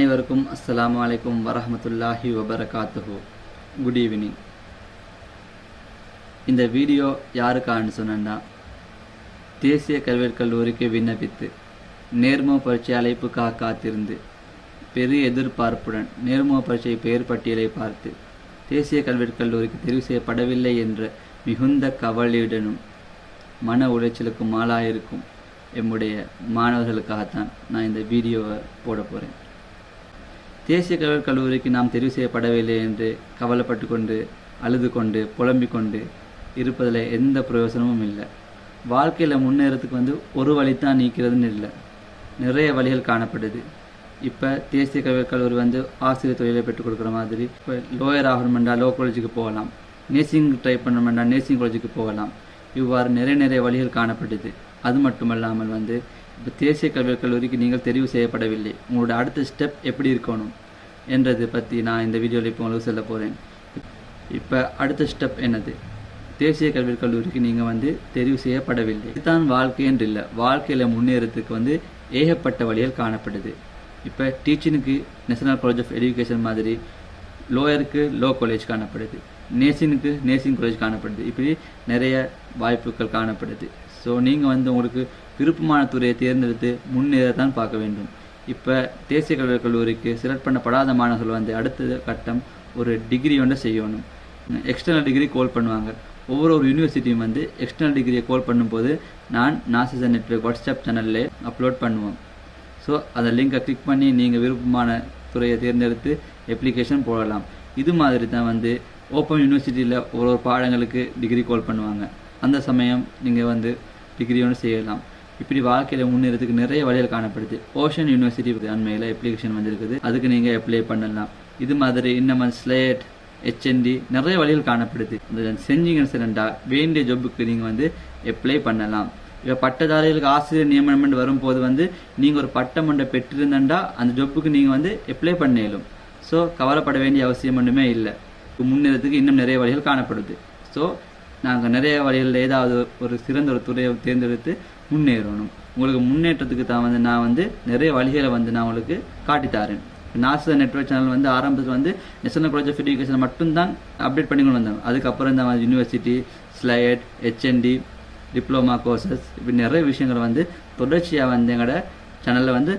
அனைவருக்கும் அஸ்ஸலாமு அலைக்கும் வரஹ்மத்துல்லாஹி வபரகாத்துஹு. Good evening. இந்த வீடியோ யாருக்கான்னு சொன்னா, தேசிய கல்வியற் கல்லூரிக்கு விண்ணப்பித்து நேர்முக பரீட்சை அழைப்புக்காக காத்திருந்து பெரிய எதிர்பார்ப்புடன் நேர்முக பரீட்சை பெயர் பட்டியலை பார்த்து தேசிய கல்வியற் கல்லூரிக்கு தெரிவு செய்யப்படவில்லை என்ற மிகுந்த கவலையுடனும் மன உளைச்சலுக்கும் ஆளாயிருக்கும் எம்முடைய மாணவர்களுக்காகத்தான் நான் இந்த வீடியோவை போட போகிறேன். தேசிய கல்வியற் கல்லூரிக்கு நாம் தெரிவு செய்யப்படவில்லை என்று கவலைப்பட்டு கொண்டு அழுது கொண்டு புலம்பிக் கொண்டு இருப்பதில் எந்த பிரயோசனமும் இல்லை. வாழ்க்கையில் முன்னேறத்துக்கு ஒரு வழித்தான் நீக்கிறதுன்னு இல்லை, நிறைய வழிகள் காணப்படுது. இப்போ தேசிய கல்வியற் கல்லூரி ஆசிரியர் தொழிலை பெற்றுக் கொடுக்குற மாதிரி, இப்போ லோயர் ஆகணுமெண்டா லோ காலேஜுக்கு போகலாம், நேர்சிங் ட்ரை பண்ணணுமெண்டா நேர்சிங் காலேஜுக்கு போகலாம். இவ்வாறு நிறைய வழிகள் காணப்படுது. அது மட்டுமல்லாமல் இப்போ தேசிய கல்வியற் கல்லூரிக்கு நீங்கள் தெரிவு செய்யப்படவில்லை, உங்களோட அடுத்த ஸ்டெப் எப்படி இருக்கணும் என்றது பற்றி நான் இந்த வீடியோவில் இப்போ உங்களுக்கு சொல்ல போகிறேன். இப்போ அடுத்த ஸ்டெப் என்னது? தேசிய கல்வியற் கல்லூரிக்கு நீங்கள் தெரிவு செய்யப்படவில்லை. இதுதான் வாழ்க்கை என்று இல்லை, வாழ்க்கையில் முன்னேறத்துக்கு ஏகப்பட்ட வழிகள் காணப்படுது. இப்போ டீச்சிங்க்கு நேஷனல் காலேஜ் ஆஃப் எஜுகேஷன் மாதிரி, லோயருக்கு லோ காலேஜ் காணப்படுது, நேர்சிங்க்கு நேர்சிங் காலேஜ் காணப்படுது. இப்படி நிறைய வாய்ப்புகள் காணப்படுது. ஸோ நீங்கள் உங்களுக்கு விருப்பமான துறையை தேர்ந்தெடுத்து முன்னேற தான் பார்க்க வேண்டும். இப்போ தேசிய கல்வியற் கல்லூரிக்கு செலக்ட் பண்ணப்படாத மாணவர்கள் அடுத்த கட்டம் ஒரு டிகிரி செய்யணும். எக்ஸ்டர்னல் டிகிரி கோல் பண்ணுவாங்க. ஒவ்வொரு யூனிவர்சிட்டியும் எக்ஸ்டர்னல் டிகிரியை கோல் பண்ணும்போது நான் நாசிசன் நெட்வொர்க் வாட்ஸ்அப் சேனல்லே அப்லோட் பண்ணுவோம். ஸோ அந்த லிங்கை கிளிக் பண்ணி நீங்கள் விருப்பமான துறையை தேர்ந்தெடுத்து அப்ளிகேஷன் போடலாம். இது மாதிரி தான் ஓப்பன் யூனிவர்சிட்டியில் ஒரு பாடங்களுக்கு டிகிரி கோல் பண்ணுவாங்க. அந்த சமயம் நீங்கள் டிகிரி செய்யலாம். இப்படி வாழ்க்கையில் முன்னேறதுக்கு நிறைய வழிகள் காணப்படுது. ஓஷன் யூனிவர்சிட்டி அண்மையில் அப்ளிகேஷன் வந்திருக்குது, அதுக்கு நீங்கள் அப்ளை பண்ணலாம். இது மாதிரி இன்னும் ஸ்லேட், HND நிறைய வழிகள் காணப்படுது. செஞ்சீங்கன்னு சொல்லண்டா வேண்டிய ஜாப்புக்கு நீங்கள் அப்ளை பண்ணலாம். இப்போ பட்டதாரிகளுக்கு ஆசிரியர் நியமனம் வரும்போது நீங்கள் ஒரு பட்டம் ஒன்றை பெற்றிருந்தா அந்த ஜாப்புக்கு நீங்கள் அப்ளை பண்ணலும். ஸோ கவலைப்பட வேண்டிய அவசியம் ஒன்றுமே இல்லை. முன்னேறதுக்கு இன்னும் நிறைய வழிகள் காணப்படுது. ஸோ நாங்கள் நிறைய வழிகளில் ஏதாவது ஒரு சிறந்த ஒரு துறையை தேர்ந்தெடுத்து முன்னேறணும். உங்களுக்கு முன்னேற்றத்துக்கு தான் நான் நிறைய வழிகளை நான் உங்களுக்கு காட்டித்தாரேன். நாசிசன் நெட்வொர்க் சேனல் ஆரம்பத்தில் நேஷனல் காலேஜ் ஆஃப் எஜுகேஷன் மட்டும்தான் அப்டேட் பண்ணி கொண்டு வந்தாங்க. அதுக்கப்புறம் இந்த யூனிவர்சிட்டி, ஸ்லைட், HND, டிப்ளமா கோர்சஸ், இப்படி நிறைய விஷயங்கள் தொடர்ச்சியாக எங்களோட சேனலில்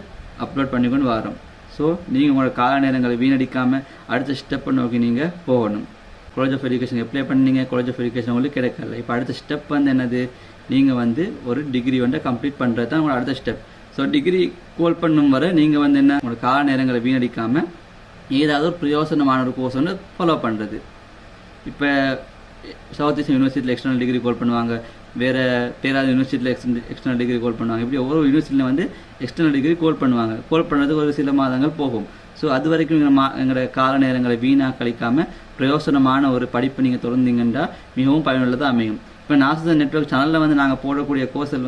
அப்லோட் பண்ணி கொண்டு வரோம். ஸோ நீங்கள் உங்களோட கால நேரங்களை வீணடிக்காமல் அடுத்த ஸ்டெப்பை நோக்கி நீங்கள் போகணும். காலேஜ் ஆஃப் எஜுகேஷன் அப்ளை பண்ணீங்க, காலேஜ் ஆஃப் எஜுகேஷன் உங்களுக்கு கிடைக்கல. இப்போ அடுத்த ஸ்டெப் என்னது? நீங்கள் ஒரு டிகிரி கம்ப்ளீட் பண்ணுறது தான் உங்களோட அடுத்த ஸ்டெப். ஸோ டிகிரி கோல் பண்ணும் வரை நீங்கள் என்ன உங்களோட கால நேரங்களை வீணடிக்காமல் ஏதாவது ஒரு பிரயோசனமான ஒரு கோர்ஸ் ஃபாலோ பண்ணுறது. இப்போ சவுத் ஈஸ்ட் யூனிவர்சிட்டியில் எக்ஸ்டர்னல் டிகிரி கோல் பண்ணுவாங்க, வேறு பேராது யூனிவர்சிட்டியில் எக்ஸ்டர்னல் டிகிரி கோல் பண்ணுவாங்க. இப்படி ஒவ்வொரு யூனிவர்சிட்டியில் எக்ஸ்டர்னல் டிகிரி கோல் பண்ணுவாங்க. கோல் பண்ணுறதுக்கு ஒரு சில மாதங்கள் போகும். ஸோ அது வரைக்கும் எங்களோட கால நேரங்களை வீணாக கழிக்காமல் பிரயோசனமான ஒரு படிப்பு நீங்கள் தொடர்ந்தீங்கன்னா மிகவும் பயனுள்ளதாக அமையும். இப்போ நாசிசன் நெட்வொர்க் சேனலில் நாங்கள் போடக்கூடிய கோர்ஸ்கள்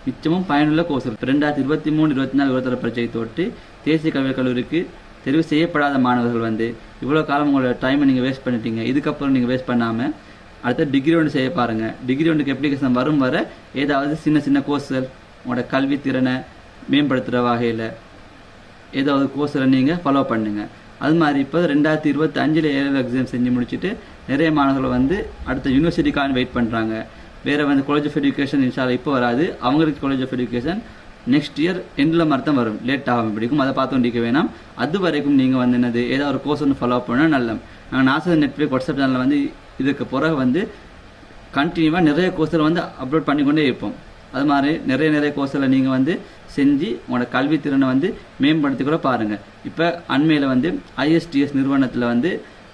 மிச்சமும் பயனுள்ள கோர்ஸ்கள். 2023, 2024, 2026 பரீட்சை தொட்டு தேசிய கல்வியற் கல்லூரிக்கு தெரிவு செய்யப்படாத மாணவர்கள் இவ்வளோ காலம் உங்களோட டைமை நீங்கள் வேஸ்ட் பண்ணிட்டீங்க. இதுக்கப்புறம் நீங்கள் வேஸ்ட் பண்ணாமல் அடுத்த டிகிரி செய்ய பாருங்கள். டிகிரி அப்ளிகேஷன் வரும் வர ஏதாவது சின்ன கோர்ஸ்கள் உங்களோட கல்வி திறனை மேம்படுத்துகிற வகையில் ஏதாவது கோர்ஸில் நீங்கள் ஃபாலோ பண்ணுங்கள். அது மாதிரி இப்போ 2025 ஏஎல்எல் எக்ஸாம் செஞ்சு முடிச்சுட்டு நிறைய மாணவர்கள் அடுத்த யூனிவர்சிட்டிக்கான வெயிட் பண்ணுறாங்க. வேறு காலேஜ் ஆஃப் எஜுகேஷன் இன்ஷால்லா இப்போ வராது, அவங்களுக்கு college of education next year எண்டில் மாதிரி தான் வரும், லேட் ஆகும் பிடிக்கும். அதை பார்த்து கொண்டிருக்க வேணாம். அது வரைக்கும் நீங்கள் என்னது ஏதாவது ஒரு கோர்ஸ் ஃபாலோ பண்ணால் நல்ல. நாங்கள் நாசிசன் நெட்வொர்க் வாட்ஸ்அப் சேனலில் இதுக்கு பிறகு கண்டினியூவாக நிறைய கோர்ஸில் அப்லோட் பண்ணிக்கொண்டே இருப்போம். அது மாதிரி நிறைய கோர்ஸில் நீங்கள் செஞ்சு உங்களோட கல்வி திறனை மேம்படுத்தி கூட பாருங்கள். இப்போ அண்மையில் ISTS நிறுவனத்தில்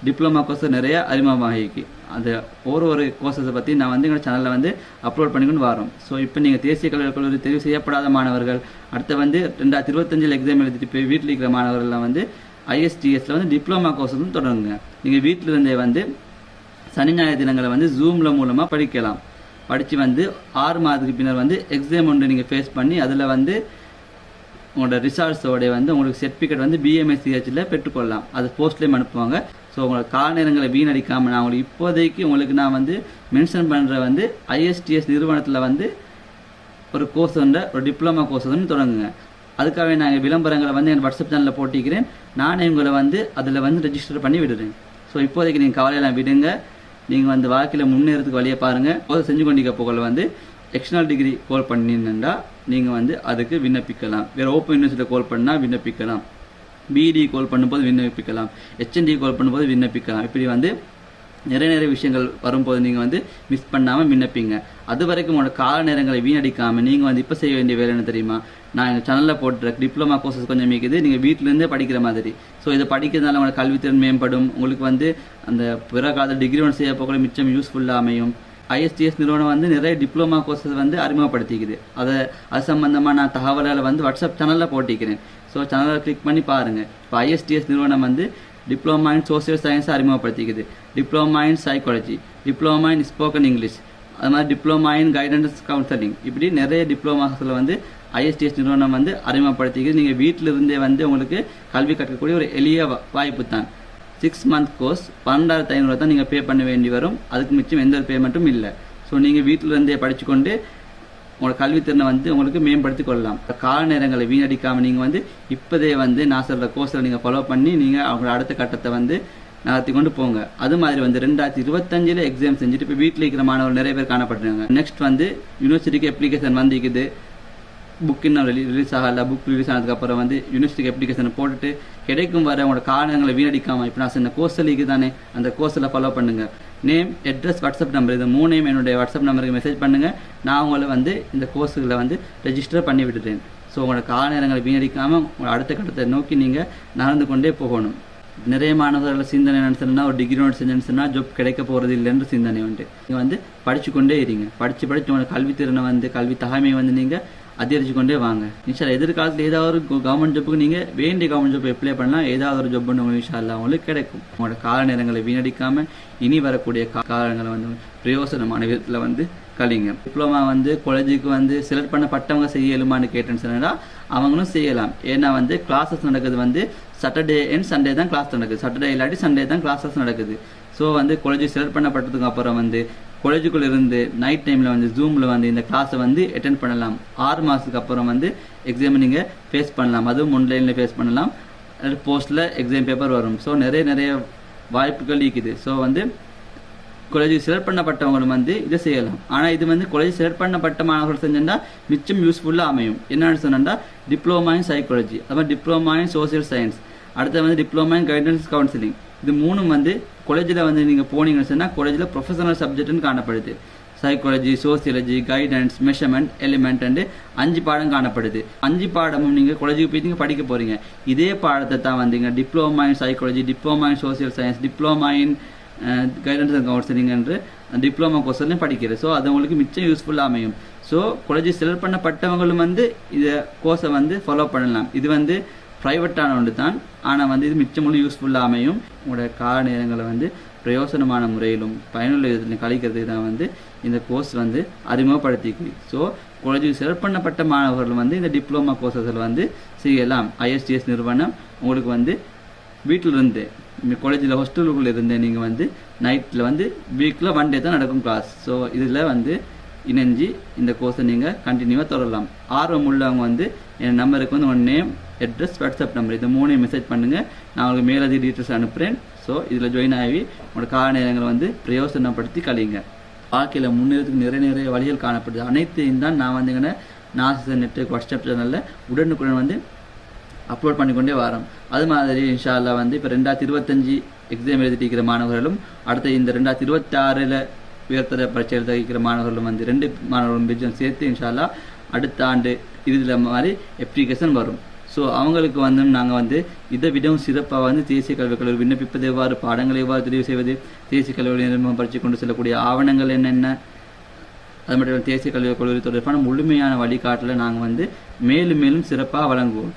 டிப்ளமா கோர்ஸ் நிறைய அறிமுகமாகிருக்கு. அந்த ஒரு கோர்ஸஸை பற்றி நான் எங்களோட சேனலில் அப்லோட் பண்ணிக்கொண்டு வரோம். ஸோ இப்போ நீங்கள் தேசிய கல்வியற் கல்லூரி தெரிவு செய்யப்படாத மாணவர்கள், அடுத்து 2025 எக்ஸாம் எழுதிட்டு போய் வீட்டில் இருக்கிற மாணவர்கள்லாம் ISTSல டிப்ளமா கோர்ஸஸும் தொடங்குங்க. நீங்கள் வீட்டில் இருந்தே சனி ஞாயிறு தினங்களை ஜூமில் மூலமாக படிக்கலாம். படித்து 6 மாதத்துக்கு பின்னர் எக்ஸாம் ஒன்று நீங்கள் ஃபேஸ் பண்ணி அதில் உங்களோட ரிசல்ட்ஸோடைய உங்களுக்கு சர்டிஃபிகேட் BMSCHல பெற்றுக்கொள்ளலாம். அது போஸ்ட்லேயும் அனுப்புவாங்க. ஸோ உங்களோட கால நேரங்களை வீணடிக்காமல் நான் உங்களுக்கு இப்போதைக்கு நான் மென்ஷன் பண்ணுற ISTS நிறுவனத்தில் ஒரு கோர்ஸ் ஒரு டிப்ளமா கோர்ஸ் தொடங்குங்க. அதுக்காக நாங்கள் விளம்பரங்களை வந்து என் வாட்ஸ்அப் சேனலில் போட்டிக்கிறேன். நானே உங்களை வந்து அதில் வந்து ரெஜிஸ்டர் பண்ணி விடுறேன். ஸோ இப்போதைக்கு நீங்கள் கவலையெல்லாம் விடுங்க. நீங்கள் வந்து வாழ்க்கையில் முன்னேறதுக்கு வழியை பாருங்கள். போதை செஞ்சு கொண்டிருக்க போகல வந்து எக்ஸ்டர்னல் டிகிரி கால் பண்ணிருந்தா நீங்கள் வந்து அதுக்கு விண்ணப்பிக்கலாம். வேறு ஓப்பன் யூனிவர்சிட்டியில் கால் பண்ணால் விண்ணப்பிக்கலாம். பிஇடி கால் பண்ணும்போது விண்ணப்பிக்கலாம். ஹெச்என்டி கால் பண்ணும்போது விண்ணப்பிக்கலாம். இப்படி வந்து நிறைய விஷயங்கள் வரும்போது நீங்கள் வந்து மிஸ் பண்ணாமல் விண்ணப்பிங்க. அது வரைக்கும் உங்களோட கால நேரங்களை வீணடிக்காமல் நீங்கள் வந்து இப்போ செய்ய வேண்டிய வேலை என்ன தெரியுமா? நான் எங்கள் சேனலில் போட்டுற டிப்ளமா கோர்சஸ் கொஞ்சம் மிக்குது. நீங்கள் வீட்டிலேருந்தே படிக்கிற மாதிரி. ஸோ இதை படிக்கிறதுனால உங்களோட கல்வித்திறன் மேம்படும். உங்களுக்கு வந்து அந்த பிற காலத்தில் டிகிரி ஒன்று செய்ய போக மிச்சம் யூஸ்ஃபுல்லாக அமையும். ISTS நிறுவனம் வந்து நிறைய டிப்ளமா கோர்சஸ் வந்து அறிமுகப்படுத்திக்குது. அது சம்பந்தமாக நான் தகவல்களை வந்து வாட்ஸ்அப் சேனலில் போட்டிக்கிறேன். ஸோ சேனலை கிளிக் பண்ணி பாருங்கள். இப்போ ISTS நிறுவனம் வந்து டிப்ளமா இன் சோசியல் சயின்ஸை அறிமுகப்படுத்திக்குது, diploma in psychology, diploma in spoken English, அது மாதிரி டிப்ளமா இன் கைடன்ஸ் கவுன்சிலிங், இப்படி நிறைய டிப்ளமாஸில் வந்து ISTS நிறுவனம் வந்து அறிமுகப்படுத்திக்குது. நீங்கள் வீட்டில் இருந்தே வந்து உங்களுக்கு கல்வி கற்கக்கூடிய ஒரு எளிய வாய்ப்பு தான். 6 month கோர்ஸ் 12,500 தான் நீங்கள் பே பண்ண வேண்டி வரும். அதுக்கு மிச்சம் எந்த ஒரு பேமெண்ட்டும் இல்லை. ஸோ நீங்கள் வீட்டில் இருந்தே படிச்சுக்கொண்டு உங்களோட கல்வித்திறனை வந்து உங்களுக்கு மேம்படுத்தி கொள்ளலாம். கால நேரங்களை வீணடிக்காமல் நீங்கள் வந்து இப்போதே வந்து நான் சொல்கிற கோர்ஸில் நீங்கள் ஃபாலோ பண்ணி நீங்கள் அவங்களோட அடுத்த கட்டத்தை வந்து நடத்தி கொண்டு போங்க. அது மாதிரி வந்து 2025 எக்ஸாம் செஞ்சுட்டு இப்போ வீட்டில் இருக்கிற மாணவர்கள் நிறைய பேர் காணப்படுறாங்க. நெக்ஸ்ட் வந்து யூனிவர்சிட்டிக்கு அப்ளிகேஷன் வந்துக்குது. புக் இன்னும் ரிலீஸ் ஆகல. புக் ரிலீஸ் ஆனதுக்கப்புறம் வந்து யூனிவர்சிட்டிக்கு அப்ளிகேஷனை போட்டுட்டு கிடைக்கும் வர உங்களோட காரணங்களை வீணடிக்காமல் இப்போ நான் சொன்ன கோர்ஸில் இருக்குது தானே, அந்த கோர்ஸில் ஃபாலோ பண்ணுங்கள். நேம், அட்ரஸ், வாட்ஸ்அப் நம்பர், இது 3 என்னுடைய வாட்ஸ்அப் நம்பருக்கு மெசேஜ் பண்ணுங்கள். நான் உங்களை வந்து இந்த கோர்ஸுகளை வந்து ரெஜிஸ்டர் பண்ணி விட்டுறேன். ஸோ உங்களோட கால நேரங்களை வீணடிக்காமல் உங்களோட அடுத்த கட்டத்தை நோக்கி நீங்கள் நடந்து கொண்டே போகணும். நிறைய மாணவர்கள் சிந்தனை நினைச்சா ஒரு டிகிரி நோட் செஞ்சுன்னு சொன்னால் ஜாப் கிடைக்க போகிறது இல்லைன்ற சிந்தனை வந்துட்டு நீங்கள் வந்து படித்து கொண்டே இருங்க. படித்து உங்களோட கல்வித்திறனை வந்து கல்வி தகமையை வந்து நீங்கள் அதிகரிச்சு கொண்டே வாங்க. இன்ஷா எதிர்காலத்தில் ஏதாவது ஒரு கவர்மெண்ட் ஜாப்புக்கு நீங்கள் வேண்டிய கவர்மெண்ட் ஜாப் அப்ளை பண்ணலாம். ஏதாவது ஒரு ஜாப் உங்களுக்கு இன்ஷா அல்லாஹ் உங்களுக்கு கிடைக்கும். உங்களோட கால நேரங்களை வீணடிக்காமல் இனி வரக்கூடிய காலங்களை வந்து பிரயோசனமான விதத்தில் வந்து கழிங்க. டிப்ளமா வந்து காலேஜுக்கு வந்து செலக்ட் பண்ணப்பட்டவங்க செய்ய இயலுமான்னு கேட்டேன்னு சொன்னால் அவங்களும் செய்யலாம். ஏன்னா வந்து கிளாஸஸ் நடக்குது வந்து சாட்டர்டே அண்ட் சண்டே தான் கிளாஸ் நடக்குது. சாட்டர்டே இல்லாட்டி சண்டே தான் கிளாஸஸ் நடக்குது. ஸோ வந்து காலேஜ் செலக்ட் பண்ணப்பட்டதுக்கு அப்புறம் வந்து காலேஜுக்குள்ள இருந்து நைட் டைமில் வந்து ஜூமில் வந்து இந்த கிளாஸை வந்து அட்டென்ட் பண்ணலாம். 6 மாதத்துக்கு அப்புறம் வந்து எக்ஸாமை நீங்கள் ஃபேஸ் பண்ணலாம். அதுவும் ஆன்லைனில் ஃபேஸ் பண்ணலாம். போஸ்ட்டில் எக்ஸாம் பேப்பர் வரும். ஸோ நிறைய வாய்ப்புகள் இருக்குது. ஸோ வந்து காலேஜுக்கு செலக்ட் பண்ணப்பட்டவங்களும் வந்து இதை செய்யலாம். ஆனால் இது வந்து காலேஜ் செலக்ட் பண்ணப்பட்ட மாணவர்கள் செஞ்சால் மிச்சம் யூஸ்ஃபுல்லாக அமையும். என்னென்னு சொன்னால் டிப்ளமா இன் சைக்காலஜி, அது மாதிரி டிப்ளமா இன் சோசியல் சயின்ஸ், அடுத்து வந்து டிப்ளமா இன் கைடன்ஸ் கவுன்சிலிங், இது 3 வந்து காலேஜில் வந்து நீங்கள் போனீங்கன்னு சொன்னால் காலேஜில் ப்ரொஃபஷனல் சப்ஜெக்ட்னு காணப்படுது. Psychology, sociology, guidance, measurement, element and 5 பாடம் காணப்படுது. 5 பாடமும் நீங்கள் காலேஜுக்கு போய் நீங்கள் படிக்க போகிறீங்க. இதே பாடத்தை தான் வந்தீங்க diploma in psychology, diploma in social science, diploma in guidance and counselling என்று டிப்ளமா கோர்ஸ்லையும் படிக்கிறது. ஸோ அது உங்களுக்கு மிச்சம் யூஸ்ஃபுல்லாக அமையும். ஸோ காலேஜ் செலக்ட் பண்ணப்பட்டவங்களும் வந்து இதை கோர்ஸை வந்து ஃபாலோ பண்ணலாம். இது வந்து ப்ரைவேட்டான ஒன்று தான். ஆனால் வந்து இது மிச்சமுள்ள யூஸ்ஃபுல்லாக அமையும். உங்களோட கால நேரங்களை வந்து பிரயோசனமான முறையிலும் பயனுள்ள விதத்தில் கழிக்கிறதுக்கு தான் வந்து இந்த கோர்ஸ் வந்து அறிமுகப்படுத்திக்கு. ஸோ காலேஜுக்கு செலக்ட் பண்ணப்பட்ட மாணவர்கள் வந்து இந்த டிப்ளமா கோர்ஸஸில் வந்து செய்யலாம். ISTS நிறுவனம் உங்களுக்கு வந்து வீட்டில் இருந்து காலேஜில் ஹாஸ்டலுக்குள்ளே இருந்தே நீங்கள் வந்து நைட்டில் வந்து வீக்கில் 1 day தான் நடக்கும் கிளாஸ். ஸோ இதில் வந்து இணைஞ்சி இந்த கோர்ஸை நீங்கள் கண்டினியூவாக தொடரலாம். ஆர்வம் உள்ளவங்க வந்து என் நம்பருக்கு வந்து உங்கள் நேம், அட்ரஸ், வாட்ஸ்அப் நம்பர், இது 3 மெசேஜ் பண்ணுங்கள். நான் உங்களுக்கு மேலதிக டீட்டெயில்ஸ் அனுப்புகிறேன். ஸோ இதில் ஜாயின் ஆகி உங்களோட கால நேரங்களை வந்து பிரயோசனப்படுத்தி கழிங்க. வாழ்க்கையில் முன்னேறதுக்கு நிறைய வழிகள் காணப்படுது. அனைத்தையும் தான் நான் வந்து நாசிசன் நெட்வொர்க் வாட்ஸ்அப் சேனலில் உடனுக்குடன் வந்து அப்லோட் பண்ணிக்கொண்டே வரோம். அது மாதிரி இன்ஷா அல்லாஹ் வந்து இப்போ 2025 எக்ஸாம் எழுதிட்டு மாணவர்களும் அடுத்த இந்த 2026 உயர்தர பரீட்சை எழுதிக்கிற மாணவர்களும் வந்து 2 மாணவர்களும் பிஜம் சேர்த்து இன்ஷா அல்லாஹ் அடுத்த ஆண்டு இறுதியில் மாதிரி அப்ளிகேஷன் வரும். ஸோ அவங்களுக்கு வந்து நாங்கள் வந்து இதை விடவும் சிறப்பாக வந்து தேசிய கல்விக் கல்லூரி விண்ணப்பிப்பது எவ்வாறு, பாடங்களை எவ்வாறு தெரிவு செய்வது, தேசிய கல்வி பரீட்சை கொண்டு செல்லக்கூடிய ஆவணங்கள் என்னென்ன, அது மட்டும் தேசிய கல்விக் கல்லூரி தொடர்பான முழுமையான வழிகாட்டலை நாங்கள் வந்து மேலும் சிறப்பாக வழங்குவோம்.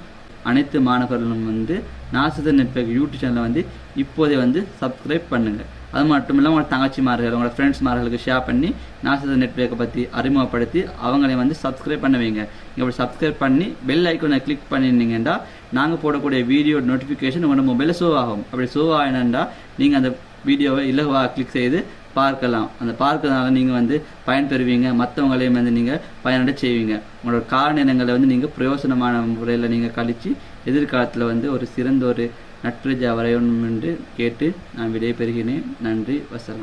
அனைத்து மாணவர்களும் வந்து நாசிசன் நெட்வொர்க் யூடியூப் சேனலை வந்து இப்போதே வந்து சப்ஸ்கிரைப் பண்ணுங்கள். அது மட்டும் இல்லாமல் உங்களோட தங்கச்சிமார்கள், உங்களோட ஃப்ரெண்ட்ஸ்மார்களுக்கு ஷேர் பண்ணி நாசிசன் நெட்வொர்க்கை பற்றி அறிமுகப்படுத்தி அவங்களை வந்து சப்ஸ்கிரைப் பண்ண வைங்க. நீங்கள் அப்படி சப்ஸ்கிரைப் பண்ணி பெல் ஐக்கனை கிளிக் பண்ணியிருந்தீங்கன்னா நாங்கள் போடக்கூடிய வீடியோ நோட்டிஃபிகேஷன் உங்களோட மொபைலில் ஷோ ஆகும். அப்படி ஷோ ஆகினா நீங்கள் அந்த வீடியோவை இலகுவாக கிளிக் செய்து பார்க்கலாம். அந்த பார்க்கறதுனால நீங்கள் வந்து பயன்பெறுவீங்க, மற்றவங்களையும் வந்து நீங்கள் பயனடை செய்வீங்க. உங்களோட கால நேரங்களை வந்து நீங்கள் பிரயோசனமான முறையில் நீங்கள் கழித்து எதிர்காலத்தில் வந்து ஒரு சிறந்த ஒரு நட்பிரஜா வரையணும் என்று கேட்டு நான் விடைபெறுகிறேன். நன்றி, வசலாம்.